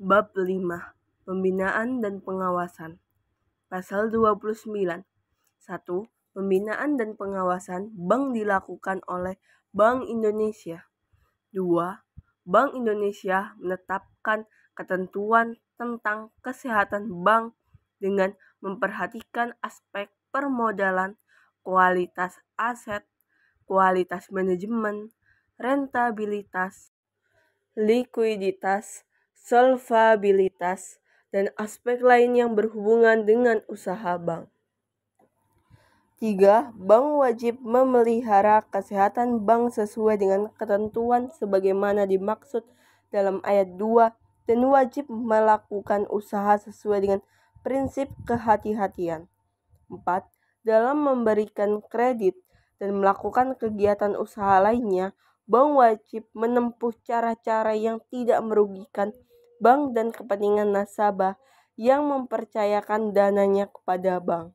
Bab 5. Pembinaan dan pengawasan. Pasal 29. 1. Pembinaan dan pengawasan bank dilakukan oleh Bank Indonesia. 2. Bank Indonesia menetapkan ketentuan tentang kesehatan bank dengan memperhatikan aspek permodalan, kualitas aset, kualitas manajemen, rentabilitas, likuiditas, solvabilitas, dan aspek lain yang berhubungan dengan usaha bank. 3. Bank wajib memelihara kesehatan bank sesuai dengan ketentuan sebagaimana dimaksud dalam ayat 2 dan wajib melakukan usaha sesuai dengan prinsip kehati-hatian. 4. Dalam memberikan kredit dan melakukan kegiatan usaha lainnya, bank wajib menempuh cara-cara yang tidak merugikan bank dan kepentingan nasabah yang mempercayakan dananya kepada bank.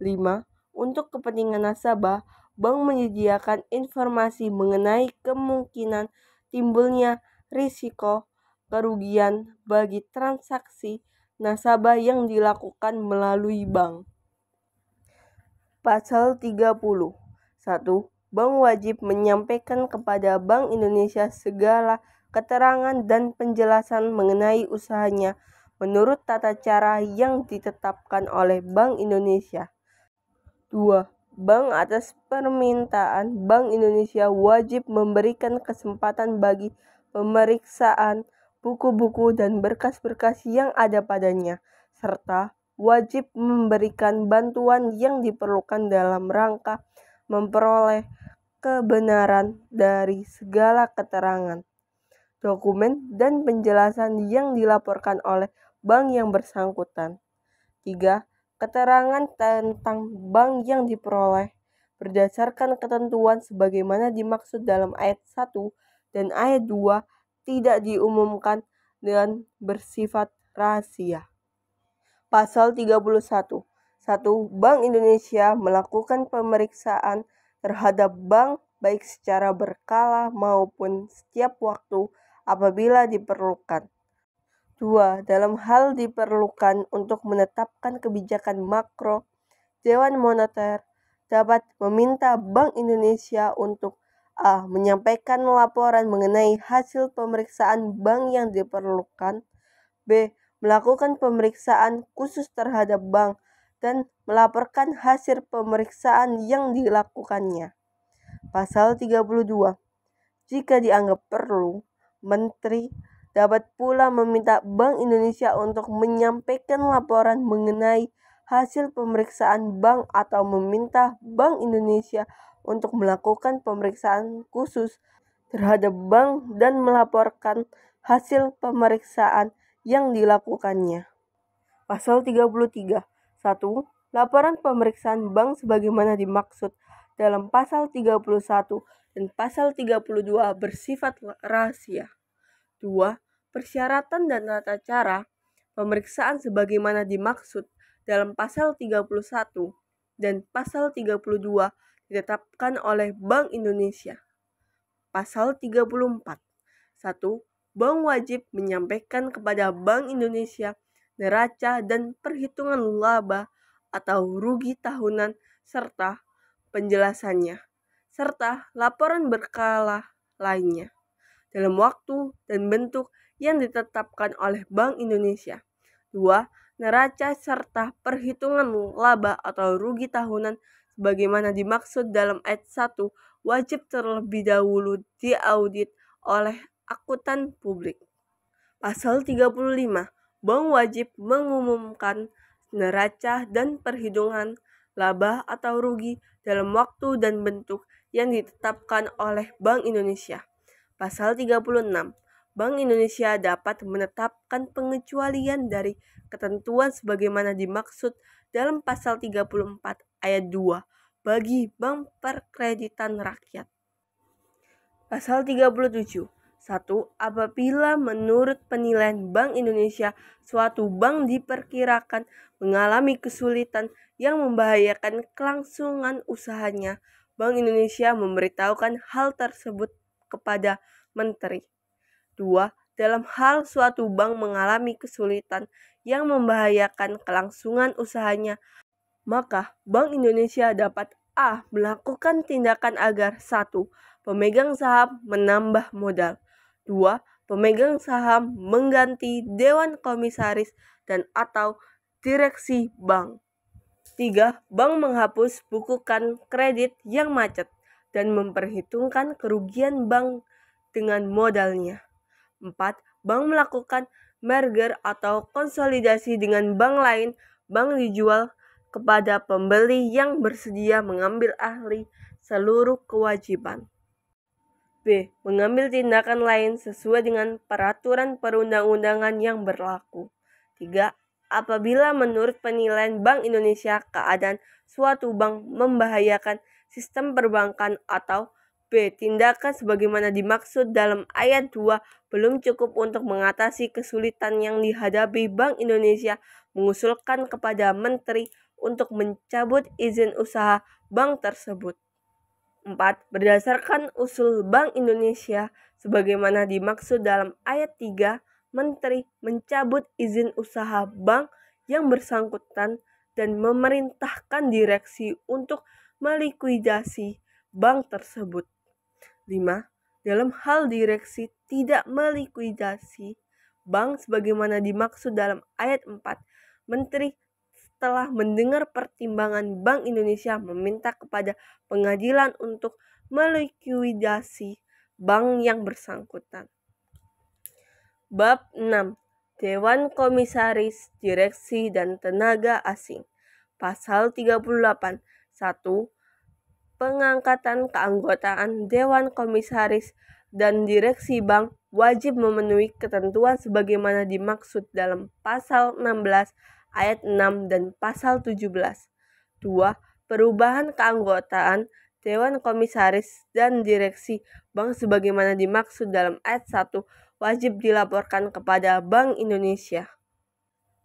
5. Untuk kepentingan nasabah, bank menyediakan informasi mengenai kemungkinan timbulnya risiko kerugian bagi transaksi nasabah yang dilakukan melalui bank. Pasal 30. 1. Bank wajib menyampaikan kepada Bank Indonesia segala keterangan dan penjelasan mengenai usahanya menurut tata cara yang ditetapkan oleh Bank Indonesia. 2. Bank atas permintaan Bank Indonesia wajib memberikan kesempatan bagi pemeriksaan buku-buku dan berkas-berkas yang ada padanya, serta wajib memberikan bantuan yang diperlukan dalam rangka memperoleh kebenaran dari segala keterangan, dokumen, dan penjelasan yang dilaporkan oleh bank yang bersangkutan. 3. Keterangan tentang bank yang diperoleh berdasarkan ketentuan sebagaimana dimaksud dalam ayat 1 dan ayat 2 tidak diumumkan dan bersifat rahasia. Pasal 31. 1. Bank Indonesia melakukan pemeriksaan terhadap bank baik secara berkala maupun setiap waktu apabila diperlukan. 2. Dalam hal diperlukan untuk menetapkan kebijakan makro, Dewan Moneter dapat meminta Bank Indonesia untuk a. menyampaikan laporan mengenai hasil pemeriksaan bank yang diperlukan, b. melakukan pemeriksaan khusus terhadap bank dan melaporkan hasil pemeriksaan yang dilakukannya. Pasal 32. Jika dianggap perlu, Menteri dapat pula meminta Bank Indonesia untuk menyampaikan laporan mengenai hasil pemeriksaan bank atau meminta Bank Indonesia untuk melakukan pemeriksaan khusus terhadap bank dan melaporkan hasil pemeriksaan yang dilakukannya. Pasal 33. 1. Laporan pemeriksaan bank sebagaimana dimaksud dalam pasal 31 dan pasal 32 bersifat rahasia. 2. Persyaratan dan tata cara pemeriksaan sebagaimana dimaksud dalam pasal 31 dan pasal 32 ditetapkan oleh Bank Indonesia. Pasal 34. 1. Bank wajib menyampaikan kepada Bank Indonesia neraca dan perhitungan laba atau rugi tahunan serta penjelasannya, serta laporan berkala lainnya dalam waktu dan bentuk yang ditetapkan oleh Bank Indonesia. 2. Neraca serta perhitungan laba atau rugi tahunan sebagaimana dimaksud dalam ayat 1 wajib terlebih dahulu diaudit oleh akuntan publik. Pasal 35. Bank wajib mengumumkan neraca dan perhitungan laba atau rugi dalam waktu dan bentuk yang ditetapkan oleh Bank Indonesia. Pasal 36. Bank Indonesia dapat menetapkan pengecualian dari ketentuan sebagaimana dimaksud dalam pasal 34 ayat 2 bagi bank perkreditan rakyat. Pasal 37. 1. Apabila menurut penilaian Bank Indonesia suatu bank diperkirakan mengalami kesulitan yang membahayakan kelangsungan usahanya, Bank Indonesia memberitahukan hal tersebut kepada Menteri. 2. dalam hal suatu bank mengalami kesulitan yang membahayakan kelangsungan usahanya, maka Bank Indonesia dapat A. Melakukan tindakan agar 1. Pemegang saham menambah modal. 2. Pemegang saham mengganti Dewan Komisaris dan atau direksi bank. 3. Bank menghapus bukukan kredit yang macet dan memperhitungkan kerugian bank dengan modalnya. 4. Bank melakukan merger atau konsolidasi dengan bank lain. Bank dijual kepada pembeli yang bersedia mengambil alih seluruh kewajiban. B. Mengambil tindakan lain sesuai dengan peraturan perundang-undangan yang berlaku. 3. Apabila menurut penilaian Bank Indonesia keadaan suatu bank membahayakan sistem perbankan, atau B. Tindakan sebagaimana dimaksud dalam ayat 2 belum cukup untuk mengatasi kesulitan yang dihadapi Bank Indonesia mengusulkan kepada Menteri untuk mencabut izin usaha bank tersebut. 4. Berdasarkan usul Bank Indonesia sebagaimana dimaksud dalam ayat 3, Menteri mencabut izin usaha bank yang bersangkutan dan memerintahkan direksi untuk melikuidasi bank tersebut. 5. Dalam hal direksi tidak melikuidasi bank sebagaimana dimaksud dalam ayat 4, Menteri setelah mendengar pertimbangan Bank Indonesia meminta kepada pengadilan untuk melikuidasi bank yang bersangkutan. Bab 6. Dewan Komisaris, Direksi, dan Tenaga Asing. Pasal 38. 1. Pengangkatan keanggotaan Dewan Komisaris dan Direksi Bank wajib memenuhi ketentuan sebagaimana dimaksud dalam Pasal 16 ayat 6 dan Pasal 17. 2. Perubahan keanggotaan Dewan Komisaris dan Direksi Bank sebagaimana dimaksud dalam ayat 1 wajib dilaporkan kepada Bank Indonesia.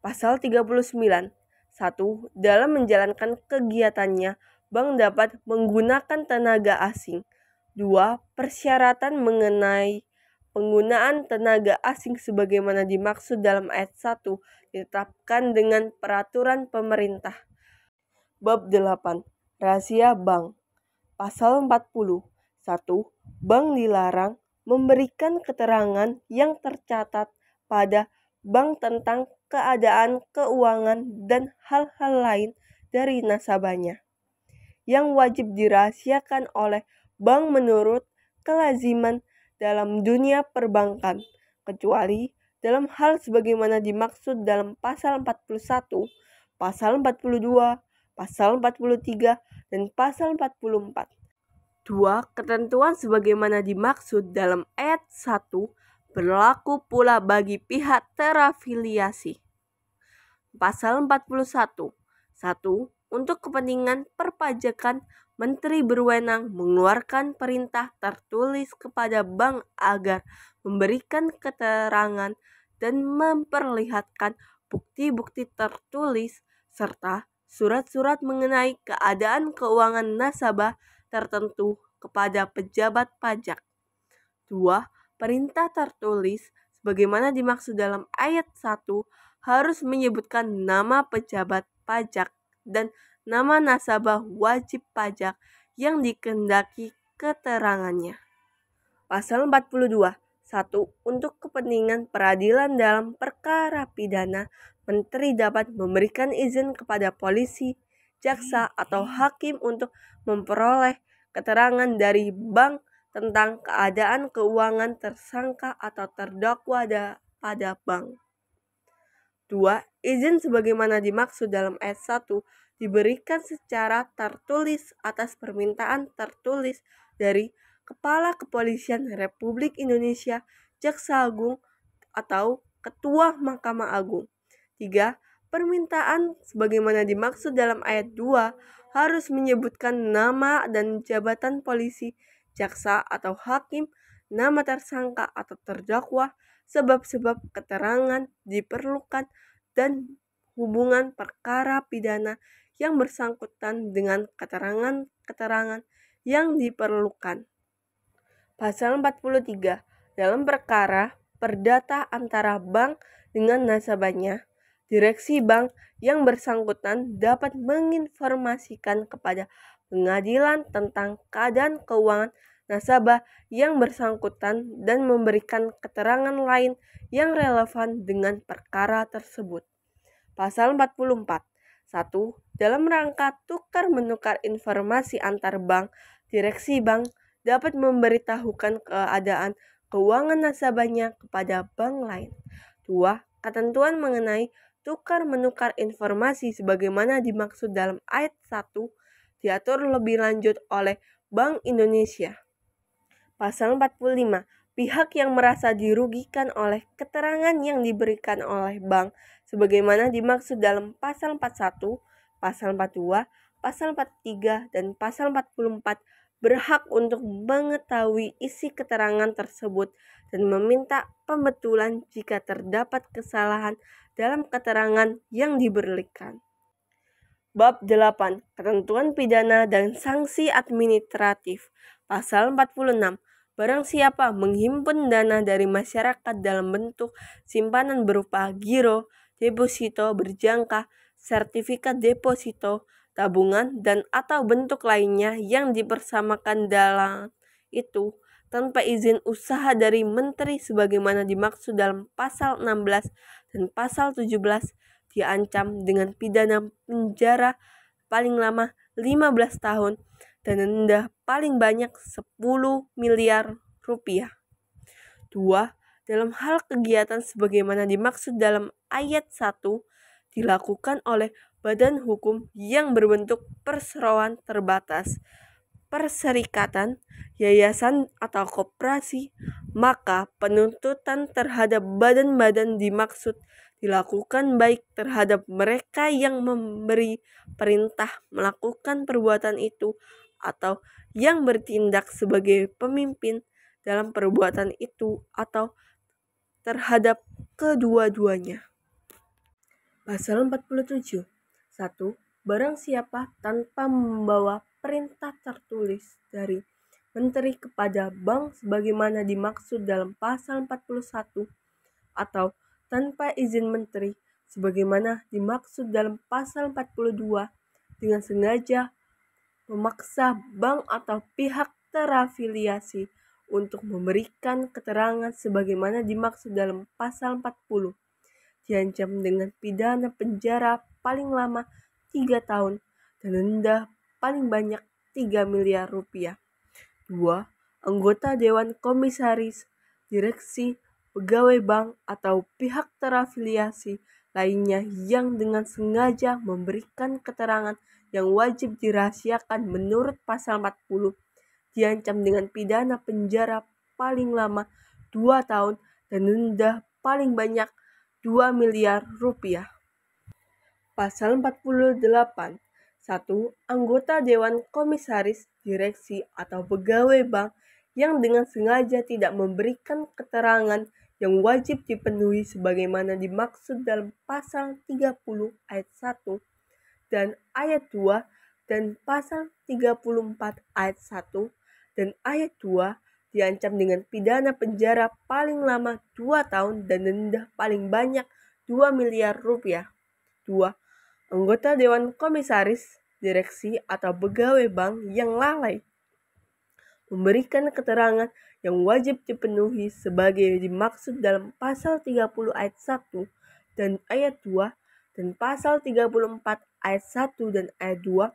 Pasal 39. 1. Dalam menjalankan kegiatannya, bank dapat menggunakan tenaga asing. 2. Persyaratan mengenai penggunaan tenaga asing sebagaimana dimaksud dalam ayat 1 ditetapkan dengan peraturan pemerintah. Bab 8. Rahasia bank. Pasal 40. 1. Bank dilarang memberikan keterangan yang tercatat pada bank tentang keadaan keuangan dan hal-hal lain dari nasabahnya yang wajib dirahasiakan oleh bank menurut kelaziman dalam dunia perbankan, kecuali dalam hal sebagaimana dimaksud dalam Pasal 41, Pasal 42, Pasal 43, dan Pasal 44. 2. Ketentuan sebagaimana dimaksud dalam ayat 1 berlaku pula bagi pihak terafiliasi. Pasal 41. 1. Untuk kepentingan perpajakan, Menteri berwenang mengeluarkan perintah tertulis kepada bank agar memberikan keterangan dan memperlihatkan bukti-bukti tertulis serta surat-surat mengenai keadaan keuangan nasabah tertentu kepada pejabat pajak. 2. Perintah tertulis sebagaimana dimaksud dalam ayat 1 harus menyebutkan nama pejabat pajak dan nama nasabah wajib pajak yang dikehendaki keterangannya. Pasal 42. 1. Untuk kepentingan peradilan dalam perkara pidana, Menteri dapat memberikan izin kepada polisi, jaksa, atau hakim untuk memperoleh keterangan dari bank tentang keadaan keuangan tersangka atau terdakwa pada bank. 2. Izin sebagaimana dimaksud dalam ayat 1 diberikan secara tertulis atas permintaan tertulis dari Kepala Kepolisian Republik Indonesia, Jaksa Agung, atau Ketua Mahkamah Agung. 3. Permintaan sebagaimana dimaksud dalam ayat 2 harus menyebutkan nama dan jabatan polisi, jaksa, atau hakim, nama tersangka atau terdakwa, sebab-sebab keterangan diperlukan, dan hubungan perkara pidana yang bersangkutan dengan keterangan-keterangan yang diperlukan. Pasal 43. Dalam perkara perdata antara bank dengan nasabahnya, direksi bank yang bersangkutan dapat menginformasikan kepada pengadilan tentang keadaan keuangan nasabah yang bersangkutan dan memberikan keterangan lain yang relevan dengan perkara tersebut. Pasal 44. 1. Dalam rangka tukar-menukar informasi antar bank, direksi bank dapat memberitahukan keadaan keuangan nasabahnya kepada bank lain. 2. Ketentuan mengenai tukar-menukar informasi sebagaimana dimaksud dalam ayat 1 diatur lebih lanjut oleh Bank Indonesia. Pasal 45. Pihak yang merasa dirugikan oleh keterangan yang diberikan oleh bank sebagaimana dimaksud dalam pasal 41, pasal 42, pasal 43, dan pasal 44 berhak untuk mengetahui isi keterangan tersebut dan meminta pembetulan jika terdapat kesalahan dalam keterangan yang diberikan. Bab 8. Ketentuan pidana dan sanksi administratif. Pasal 46. Barang siapa menghimpun dana dari masyarakat dalam bentuk simpanan berupa giro, deposito berjangka, sertifikat deposito, tabungan, dan atau bentuk lainnya yang dipersamakan dalam itu tanpa izin usaha dari menteri sebagaimana dimaksud dalam pasal 16 dan pasal 17 diancam dengan pidana penjara paling lama 15 tahun dan denda paling banyak 10 miliar rupiah. 2. Dalam hal kegiatan sebagaimana dimaksud dalam ayat 1 dilakukan oleh badan hukum yang berbentuk perseroan terbatas, perserikatan, yayasan atau koperasi, maka penuntutan terhadap badan-badan dimaksud dilakukan baik terhadap mereka yang memberi perintah melakukan perbuatan itu atau yang bertindak sebagai pemimpin dalam perbuatan itu atau terhadap kedua-duanya. Pasal 47. 1. Barang siapa tanpa membawa perintah tertulis dari menteri kepada bank sebagaimana dimaksud dalam pasal 41 atau tanpa izin menteri sebagaimana dimaksud dalam pasal 42 dengan sengaja memaksa bank atau pihak terafiliasi untuk memberikan keterangan sebagaimana dimaksud dalam pasal 40 diancam dengan pidana penjara paling lama 3 tahun dan denda paling banyak 3 miliar rupiah. 2. Anggota Dewan Komisaris, Direksi, pegawai bank atau pihak terafiliasi lainnya yang dengan sengaja memberikan keterangan yang wajib dirahasiakan menurut pasal 40 diancam dengan pidana penjara paling lama 2 tahun dan denda paling banyak 2 miliar rupiah. Pasal 48. 1. Anggota Dewan Komisaris, Direksi, atau pegawai bank yang dengan sengaja tidak memberikan keterangan yang wajib dipenuhi sebagaimana dimaksud dalam pasal 30 ayat 1 dan ayat 2 dan pasal 34 ayat 1 dan ayat 2 diancam dengan pidana penjara paling lama 2 tahun dan denda paling banyak 2 miliar rupiah. 2. Anggota Dewan Komisaris, Direksi, atau pegawai bank yang lalai memberikan keterangan yang wajib dipenuhi sebagai dimaksud dalam pasal 30 ayat 1 dan ayat 2 dan pasal 34 ayat 1 dan ayat 2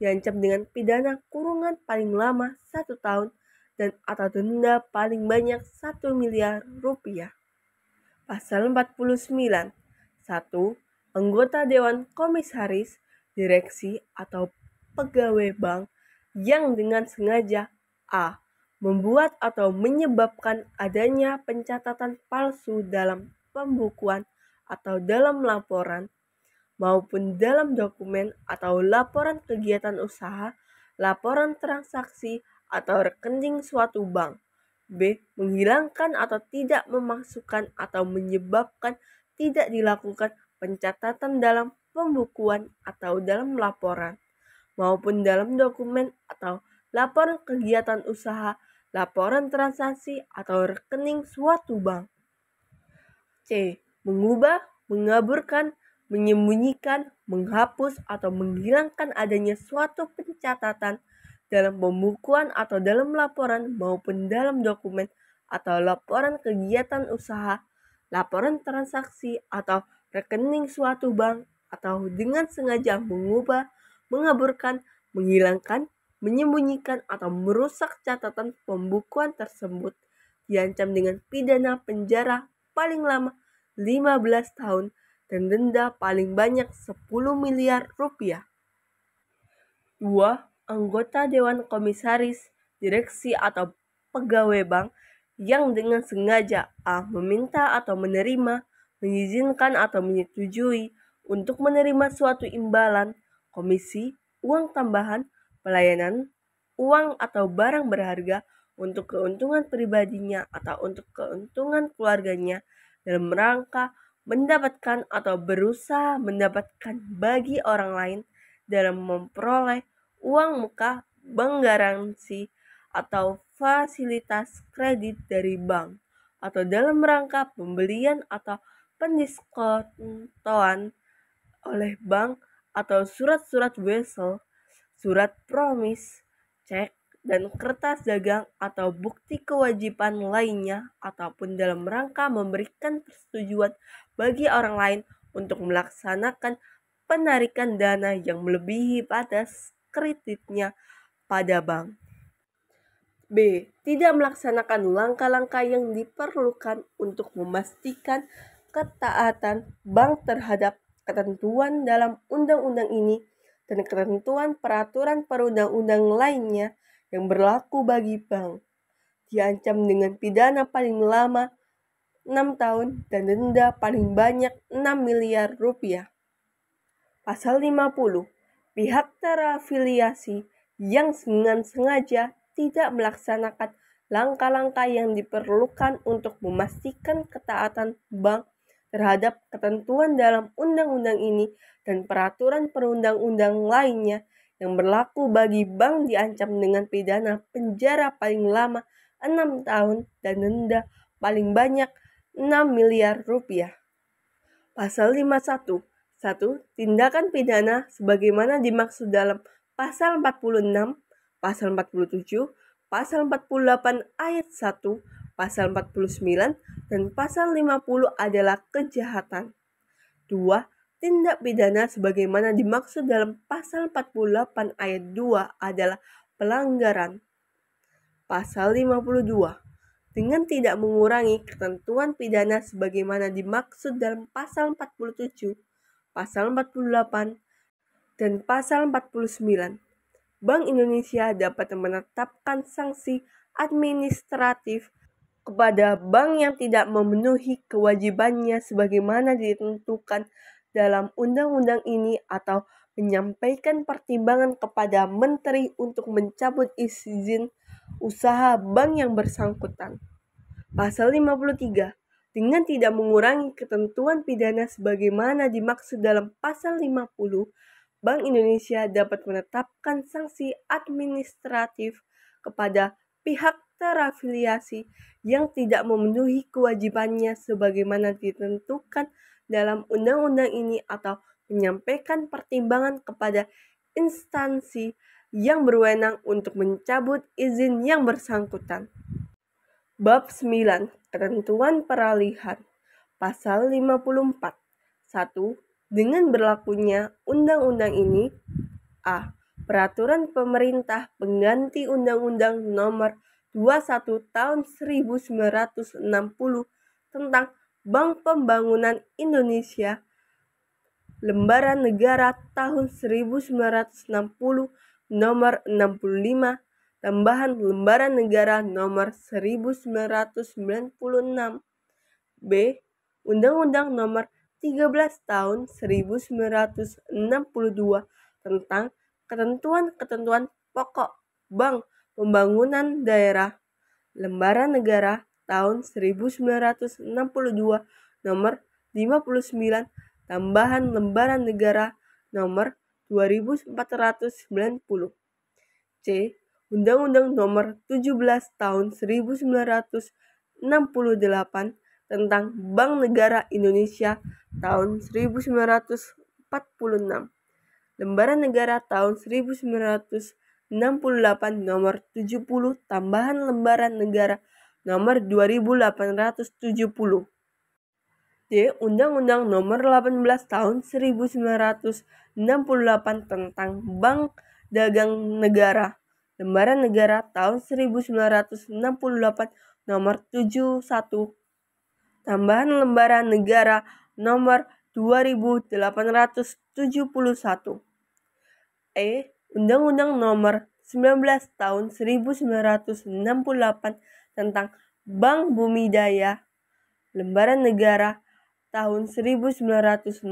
diancam dengan pidana kurungan paling lama 1 tahun dan atau denda paling banyak 1 miliar rupiah. Pasal 49. 1. Anggota Dewan Komisaris, Direksi, atau pegawai bank yang dengan sengaja a. membuat atau menyebabkan adanya pencatatan palsu dalam pembukuan atau dalam laporan maupun dalam dokumen atau laporan kegiatan usaha, laporan transaksi atau rekening suatu bank. B. Menghilangkan atau tidak memasukkan atau menyebabkan tidak dilakukan pencatatan dalam pembukuan atau dalam laporan maupun dalam dokumen atau laporan kegiatan usaha, laporan transaksi atau rekening suatu bank. C. Mengubah, mengaburkan, menyembunyikan, menghapus, atau menghilangkan adanya suatu pencatatan dalam pembukuan atau dalam laporan maupun dalam dokumen atau laporan kegiatan usaha, laporan transaksi, atau rekening suatu bank, atau dengan sengaja mengubah, mengaburkan, menghilangkan, menyembunyikan, atau merusak catatan pembukuan tersebut, diancam dengan pidana penjara paling lama 15 tahun dan denda paling banyak 10 miliar rupiah. 2. Anggota Dewan Komisaris, Direksi atau pegawai bank yang dengan sengaja A. Meminta atau menerima, mengizinkan atau menyetujui untuk menerima suatu imbalan, komisi, uang tambahan, pelayanan, uang atau barang berharga untuk keuntungan pribadinya atau untuk keuntungan keluarganya dalam rangka mendapatkan atau berusaha mendapatkan bagi orang lain dalam memperoleh uang muka, bank garansi, atau fasilitas kredit dari bank, atau dalam rangka pembelian atau pendiskontoan oleh bank atau surat-surat wesel, surat promis, cek, dan kertas dagang atau bukti kewajiban lainnya ataupun dalam rangka memberikan persetujuan bagi orang lain untuk melaksanakan penarikan dana yang melebihi batas kreditnya pada bank. B. Tidak melaksanakan langkah-langkah yang diperlukan untuk memastikan ketaatan bank terhadap ketentuan dalam undang-undang ini dan ketentuan peraturan perundang-undang lainnya yang berlaku bagi bank, diancam dengan pidana paling lama 6 tahun dan denda paling banyak 6 miliar rupiah. Pasal 50. Pihak terafiliasi yang dengan sengaja tidak melaksanakan langkah-langkah yang diperlukan untuk memastikan ketaatan bank terhadap ketentuan dalam undang-undang ini dan peraturan perundang-undang lainnya yang berlaku bagi bank diancam dengan pidana penjara paling lama 6 tahun dan denda paling banyak 6 miliar rupiah. Pasal 51. 1. Tindakan pidana sebagaimana dimaksud dalam Pasal 46, Pasal 47, Pasal 48 ayat 1, Pasal 49, dan Pasal 50 adalah kejahatan. 2. Tindak pidana sebagaimana dimaksud dalam Pasal 48 ayat 2 adalah pelanggaran. Pasal 52. Dengan tidak mengurangi ketentuan pidana sebagaimana dimaksud dalam Pasal 47, Pasal 48, dan Pasal 49. Bank Indonesia dapat menetapkan sanksi administratif kepada bank yang tidak memenuhi kewajibannya sebagaimana ditentukan dalam undang-undang ini atau menyampaikan pertimbangan kepada menteri untuk mencabut izin usaha bank yang bersangkutan. Pasal 53. Dengan tidak mengurangi ketentuan pidana sebagaimana dimaksud dalam Pasal 50, Bank Indonesia dapat menetapkan sanksi administratif kepada pihak terafiliasi yang tidak memenuhi kewajibannya sebagaimana ditentukan dalam undang-undang ini atau menyampaikan pertimbangan kepada instansi yang berwenang untuk mencabut izin yang bersangkutan. Bab 9. Ketentuan peralihan. Pasal 54. 1. Dengan berlakunya undang-undang ini, A. Peraturan Pemerintah Pengganti Undang-Undang Nomor 21 Tahun 1960 tentang Bank Pembangunan Indonesia, Lembaran Negara Tahun 1960 Nomor 65, Tambahan Lembaran Negara Nomor 1996. B. Undang-Undang Nomor 13 Tahun 1962 tentang ketentuan-ketentuan pokok Bank Pembangunan Daerah, Lembaran Negara Tahun 1962 Nomor 59, Tambahan Lembaran Negara Nomor 2490. C. Undang-Undang Nomor 17 Tahun 1968 tentang Bank Negara Indonesia tahun 1946. Lembaran Negara tahun 1968 nomor 70 tambahan Lembaran Negara nomor 2870. D. Undang-Undang nomor 18 tahun 1968 tentang Bank Dagang Negara. Lembaran Negara tahun 1968 nomor 71 tambahan Lembaran Negara nomor 2871. E. Undang-Undang nomor 19 tahun 1968 tentang Bank Bumi Daya. Lembaran Negara tahun 1968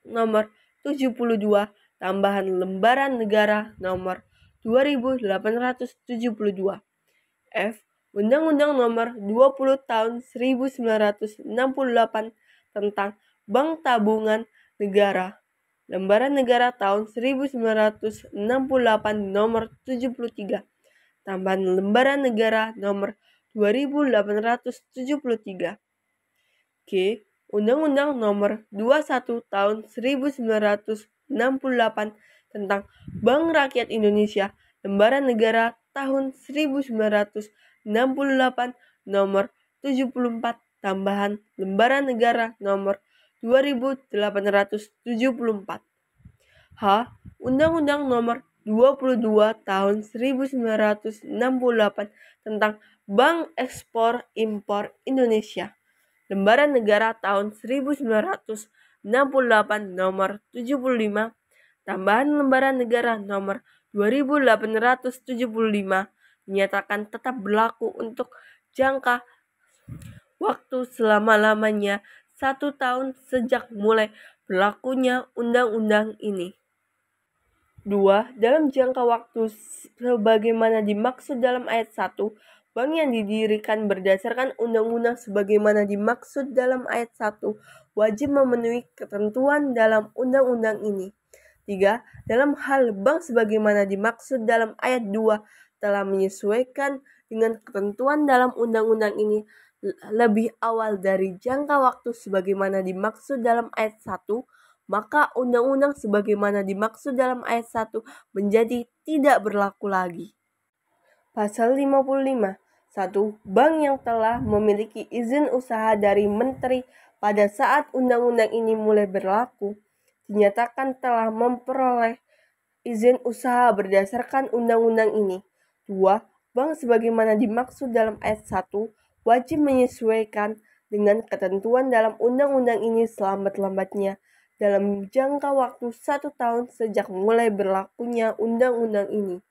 nomor 72 tambahan Lembaran Negara nomor 2872. F. Undang-Undang nomor 20 tahun 1968 tentang Bank Tabungan Negara. Lembaran Negara tahun 1968 nomor 73 tambahan Lembaran Negara nomor 2873. G. Undang-Undang nomor 21 tahun 1968 tentang Bank Rakyat Indonesia. Lembaran Negara tahun 1968 nomor 74 tambahan Lembaran Negara nomor 2874. H. Undang-Undang nomor 22 tahun 1968 tentang Bank Ekspor Impor Indonesia. Lembaran Negara tahun 1968 nomor 75 tambahan Lembaran Negara nomor 2875 dinyatakan tetap berlaku untuk jangka waktu selama-lamanya 1 tahun sejak mulai berlakunya undang-undang ini. 2. Dalam jangka waktu sebagaimana dimaksud dalam ayat 1, bank yang didirikan berdasarkan undang-undang sebagaimana dimaksud dalam ayat 1 wajib memenuhi ketentuan dalam undang-undang ini. 3. Dalam hal bank sebagaimana dimaksud dalam ayat 2 telah menyesuaikan dengan ketentuan dalam undang-undang ini lebih awal dari jangka waktu sebagaimana dimaksud dalam ayat 1, maka undang-undang sebagaimana dimaksud dalam ayat 1 menjadi tidak berlaku lagi. Pasal 55. 1. Bank yang telah memiliki izin usaha dari Menteri pada saat undang-undang ini mulai berlaku, dinyatakan telah memperoleh izin usaha berdasarkan undang-undang ini. 2. Bank sebagaimana dimaksud dalam ayat 1 wajib menyesuaikan dengan ketentuan dalam undang-undang ini selambat-lambatnya dalam jangka waktu 1 tahun sejak mulai berlakunya undang-undang ini.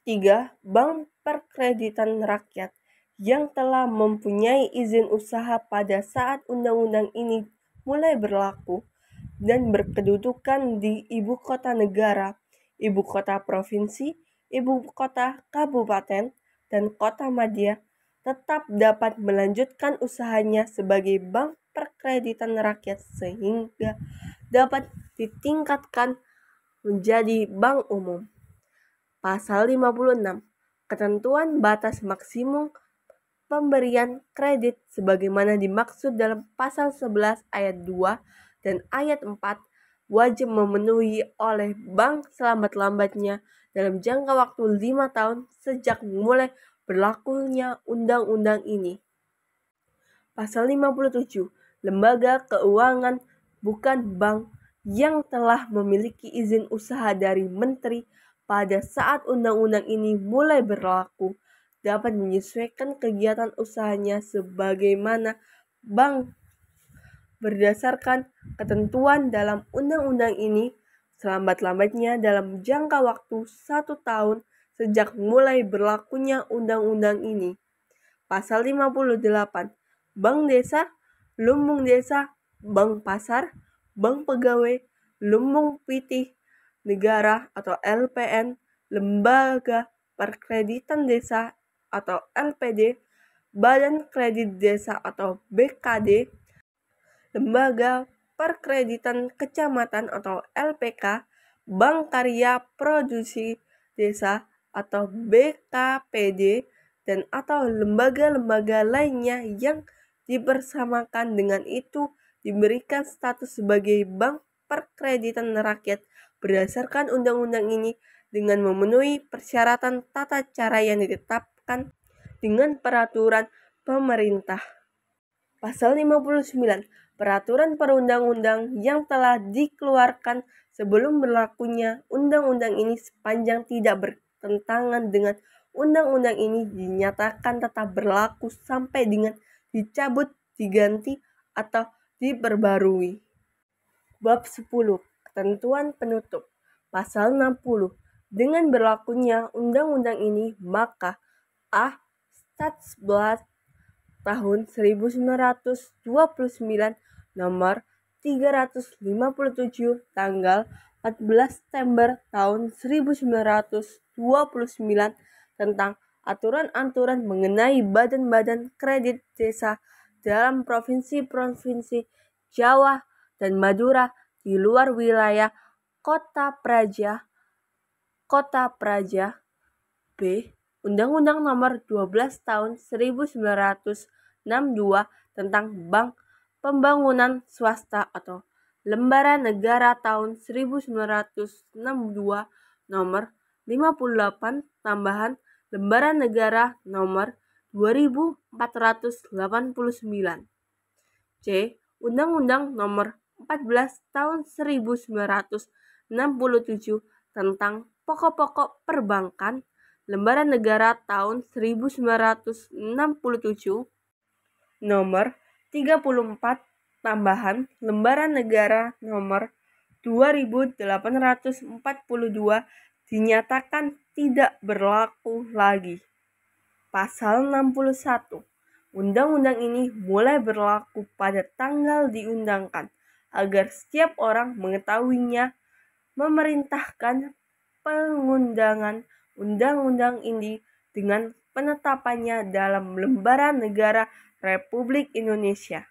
3. Bank Perkreditan Rakyat yang telah mempunyai izin usaha pada saat undang-undang ini mulai berlaku dan berkedudukan di ibu kota negara, ibu kota provinsi, ibu kota kabupaten, dan kota madya tetap dapat melanjutkan usahanya sebagai bank perkreditan rakyat sehingga dapat ditingkatkan menjadi bank umum. Pasal 56. Ketentuan batas maksimum pemberian kredit sebagaimana dimaksud dalam pasal 11 ayat 2 dan ayat 4 wajib memenuhi oleh bank selambat-lambatnya dalam jangka waktu 5 tahun sejak mulai berlakunya undang-undang ini. Pasal 57. Lembaga keuangan bukan bank yang telah memiliki izin usaha dari Menteri pada saat undang-undang ini mulai berlaku dapat menyesuaikan kegiatan usahanya sebagaimana bank berdasarkan ketentuan dalam undang-undang ini selambat-lambatnya dalam jangka waktu 1 tahun sejak mulai berlakunya undang-undang ini. Pasal 58. Bank Desa, Lumbung Desa, Bank Pasar, Bank Pegawai, Lumbung Pitih Negara atau LPN, Lembaga Perkreditan Desa atau LPD, Badan Kredit Desa atau BKD, Lembaga Perkreditan Kecamatan atau LPK, Bank Karya Produksi Desa atau BKPD, dan atau lembaga-lembaga lainnya yang dipersamakan dengan itu diberikan status sebagai bank perkreditan rakyat berdasarkan undang-undang ini dengan memenuhi persyaratan tata cara yang ditetapkan dengan peraturan pemerintah. Pasal 59. Peraturan perundang-undang yang telah dikeluarkan sebelum berlakunya undang-undang ini sepanjang tidak bertentangan dengan undang-undang ini dinyatakan tetap berlaku sampai dengan dicabut, diganti, atau diperbarui. Bab 10. Ketentuan penutup. Pasal 60. Dengan berlakunya undang-undang ini, maka A. Statsblad tahun 1929 nomor 357 tanggal 14 September tahun 1929 tentang aturan-aturan mengenai badan-badan kredit desa dalam provinsi-provinsi Jawa dan Madura di luar wilayah Kota Praja. B. Undang-Undang Nomor 12 Tahun 1962 tentang Bank Pembangunan Swasta atau Lembaran Negara tahun 1962 Nomor 58 tambahan Lembaran Negara Nomor 2489. C. Undang-Undang Nomor 14 Tahun 1967 tentang Pokok-pokok Perbankan Lembaran Negara tahun 1967 Nomor 34 tambahan Lembaran Negara Nomor 2842 dinyatakan tidak berlaku lagi. Pasal 61. Undang-undang ini mulai berlaku pada tanggal diundangkan agar setiap orang mengetahuinya. Memerintahkan pengundangan undang-undang ini dengan penetapannya dalam Lembaran Negara Republik Indonesia.